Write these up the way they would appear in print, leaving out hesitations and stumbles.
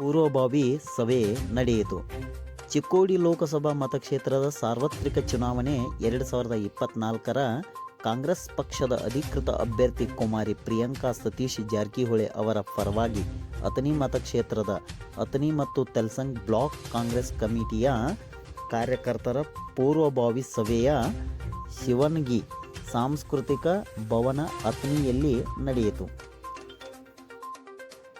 ಪೂರ್ವಭಾವಿ ಸಭೆ ನಡೆಯಿತು. ಚಿಕ್ಕೋಡಿ ಲೋಕಸಭಾ ಮತಕ್ಷೇತ್ರದ ಸಾರ್ವತ್ರಿಕ ಚುನಾವಣೆ 2024ರ ಕಾಂಗ್ರೆಸ್ ಪಕ್ಷದ ಅಧಿಕೃತ ಅಭ್ಯರ್ಥಿ ಕುಮಾರಿ ಪ್ರಿಯಾಂಕಾ ಸತೀಶ್ ಜಾರಕಿಹೊಳಿ ಅವರ ಪರವಾಗಿ ಅಥಣಿ ಮತಕ್ಷೇತ್ರದ ಅಥಣಿ ಮತ್ತು ತೆಲಸಂಗ್ ಬ್ಲಾಕ್ ಕಾಂಗ್ರೆಸ್ ಕಮಿಟಿಯ ಕಾರ್ಯಕರ್ತರ ಪೂರ್ವಭಾವಿ ಸಭೆಯ ಶಿವನಗಿ ಸಾಂಸ್ಕೃತಿಕ ಭವನ ಅಥಣಿಯಲ್ಲಿ ನಡೆಯಿತು.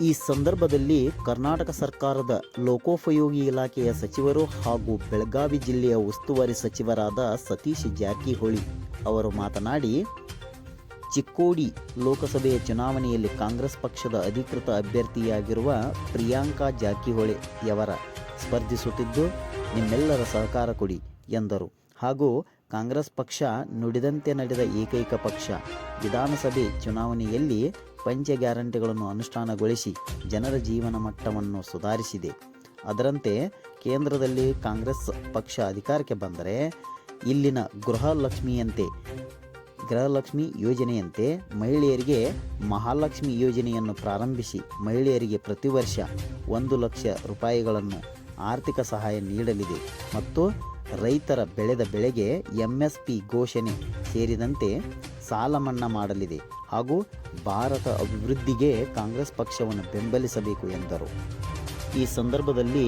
ಈ ಸಂದರ್ಭದಲ್ಲಿ ಕರ್ನಾಟಕ ಸರ್ಕಾರದ ಲೋಕೋಪಯೋಗಿ ಇಲಾಖೆಯ ಸಚಿವರು ಹಾಗೂ ಬೆಳಗಾವಿ ಜಿಲ್ಲೆಯ ಉಸ್ತುವಾರಿ ಸಚಿವರಾದ ಸತೀಶ್ ಜಾರಕಿಹೊಳಿ ಅವರು ಮಾತನಾಡಿ, ಚಿಕ್ಕೋಡಿ ಲೋಕಸಭೆಯ ಚುನಾವಣೆಯಲ್ಲಿ ಕಾಂಗ್ರೆಸ್ ಪಕ್ಷದ ಅಧಿಕೃತ ಅಭ್ಯರ್ಥಿಯಾಗಿರುವ ಪ್ರಿಯಾಂಕಾ ಜಾರಕಿಹೊಳಿಯವರ ಸ್ಪರ್ಧಿಸುತ್ತಿದ್ದು ನಿಮ್ಮೆಲ್ಲರ ಸಹಕಾರ ಕೊಡಿ ಎಂದರು. ಹಾಗೂ ಕಾಂಗ್ರೆಸ್ ಪಕ್ಷ ನುಡಿದಂತೆ ನಡೆದ ಏಕೈಕ ಪಕ್ಷ. ವಿಧಾನಸಭೆ ಚುನಾವಣೆಯಲ್ಲಿ ಪಂಚ ಗ್ಯಾರಂಟಿಗಳನ್ನು ಅನುಷ್ಠಾನಗೊಳಿಸಿ ಜನರ ಜೀವನ ಮಟ್ಟವನ್ನು ಸುಧಾರಿಸಿದೆ. ಅದರಂತೆ ಕೇಂದ್ರದಲ್ಲಿ ಕಾಂಗ್ರೆಸ್ ಪಕ್ಷ ಅಧಿಕಾರಕ್ಕೆ ಬಂದರೆ ಇಲ್ಲಿನ ಗೃಹಲಕ್ಷ್ಮಿ ಯೋಜನೆಯಂತೆ ಮಹಿಳೆಯರಿಗೆ ಮಹಾಲಕ್ಷ್ಮಿ ಯೋಜನೆಯನ್ನು ಪ್ರಾರಂಭಿಸಿ ಮಹಿಳೆಯರಿಗೆ ಪ್ರತಿ ವರ್ಷ 1 ಲಕ್ಷ ರೂಪಾಯಿಗಳನ್ನು ಆರ್ಥಿಕ ಸಹಾಯ ನೀಡಲಿದೆ ಮತ್ತು ರೈತರ ಬೆಳೆದ ಬೆಳೆಗೆ MSP ಘೋಷಣೆ ಸೇರಿದಂತೆ ಸಾಲ ಮನ್ನಾ ಮಾಡಲಿದೆ ಹಾಗೂ ಭಾರತ ಅಭಿವೃದ್ಧಿಗೆ ಕಾಂಗ್ರೆಸ್ ಪಕ್ಷವನ್ನು ಬೆಂಬಲಿಸಬೇಕು ಎಂದರು. ಈ ಸಂದರ್ಭದಲ್ಲಿ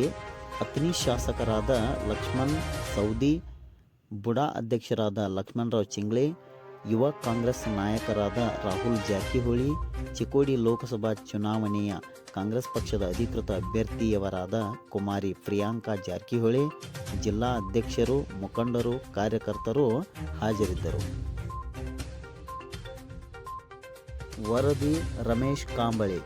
ಅಥಣಿ ಶಾಸಕರಾದ ಲಕ್ಷ್ಮಣ್ ಸವದಿ, ಬುಡಾ ಅಧ್ಯಕ್ಷರಾದ ಲಕ್ಷ್ಮಣರಾವ್ ಚಿಂಗ್ಳೆ, ಯುವ ಕಾಂಗ್ರೆಸ್ ನಾಯಕರಾದ ರಾಹುಲ್ ಜಾರಕಿಹೊಳಿ, ಚಿಕ್ಕೋಡಿ ಲೋಕಸಭಾ ಚುನಾವಣೆಯ ಕಾಂಗ್ರೆಸ್ ಪಕ್ಷದ ಅಧಿಕೃತ ಅಭ್ಯರ್ಥಿಯವರಾದ ಕುಮಾರಿ ಪ್ರಿಯಾಂಕಾ ಜಾರಕಿಹೊಳಿ, ಜಿಲ್ಲಾ ಅಧ್ಯಕ್ಷರು, ಮುಖಂಡರು, ಕಾರ್ಯಕರ್ತರು ಹಾಜರಿದ್ದರು. ವರದಿ ರಮೇಶ್ ಕಾಂಬಳೆ.